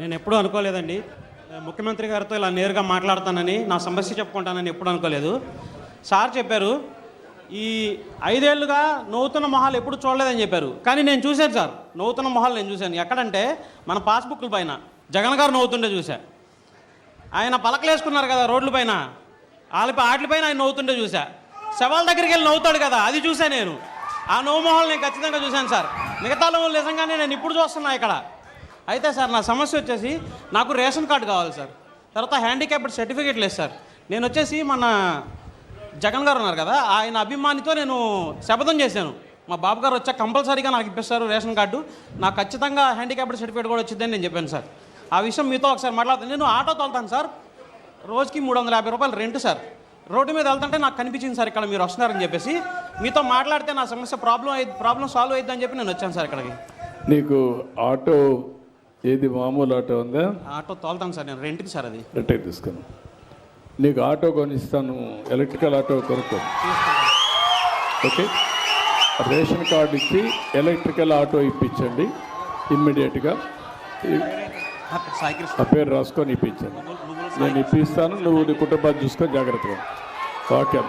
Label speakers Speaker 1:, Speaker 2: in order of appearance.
Speaker 1: నేను ఎప్పుడూ అనుకోలేదండి ముఖ్యమంత్రి గారితో ఇలా నేరుగా మాట్లాడతానని, నా సమస్య చెప్పుకుంటానని ఎప్పుడు అనుకోలేదు. సార్ చెప్పారు ఈ 5 ఏళ్లుగా నవ్వుతున్న మొహాలు ఎప్పుడు చూడలేదని చెప్పారు. కానీ నేను చూశాను సార్, నవ్వుతున్న మొహాలు నేను చూశాను. ఎక్కడంటే మన పాస్బుక్ల పైన జగన్ గారు నవ్వుతుండే చూశా. ఆయన పలకలు వేసుకున్నారు కదా రోడ్ల పైన, వాటిపైన ఆయన నవ్వుతుండే చూశా. శవాల దగ్గరికి వెళ్ళి నవ్వుతాడు కదా, అది చూశా నేను. ఆ నవ్వు మొహాలు నేను ఖచ్చితంగా చూశాను సార్. మిగతా నవ్వులు నిజంగానే నేను ఇప్పుడు చూస్తున్నా ఇక్కడ. అయితే సార్ నా సమస్య వచ్చేసి నాకు రేషన్ కార్డు కావాలి సార్, తర్వాత హ్యాండిక్యాప్డ్ సర్టిఫికేట్ లేదు సార్. నేను వచ్చేసి మన జగన్ గారు ఉన్నారు కదా, ఆయన అభిమానితో నేను శపథం చేశాను, మా బాబు గారు వచ్చాక కంపల్సరీగా నాకు ఇప్పిస్తారు రేషన్ కార్డు, నాకు ఖచ్చితంగా హ్యాండిక్యాప్డ్ సర్టిఫికేట్ కూడా వచ్చిందని నేను చెప్పాను సార్. ఆ విషయం మీతో ఒకసారి మాట్లాడుతాను. నేను ఆటో తోలుతాను సార్, రోజుకి 350 రూపాయలు రెంట్ సార్. రోడ్డు మీద వెళ్తుంటే నాకు కనిపించింది సార్ ఇక్కడ మీరు వస్తున్నారని చెప్పేసి, మీతో మాట్లాడితే నా సమస్య ప్రాబ్లం సాల్వ్ అవుతుందని చెప్పి నేను వచ్చాను సార్ ఇక్కడికి.
Speaker 2: నీకు ఆటో ఏది మామూలు ఆటో ఉందా?
Speaker 1: ఆటో తోలుతాను సార్ నేను, రెంట్కి సార్. అది
Speaker 2: రెంట్కి తీసుకుని నీకు ఆటో కొనిస్తాను, ఎలక్ట్రికల్ ఆటో కొనుక్కో. ఓకే, రేషన్ కార్డు ఇచ్చి ఎలక్ట్రికల్ ఆటో ఇప్పించండి ఇమ్మీడియట్గా. ఆ పేరు రాసుకొని ఇప్పించండి, నేను ఇప్పిస్తాను. నువ్వు నీ కుటుంబాన్ని చూసుకొని జాగ్రత్తగా. ఓకే.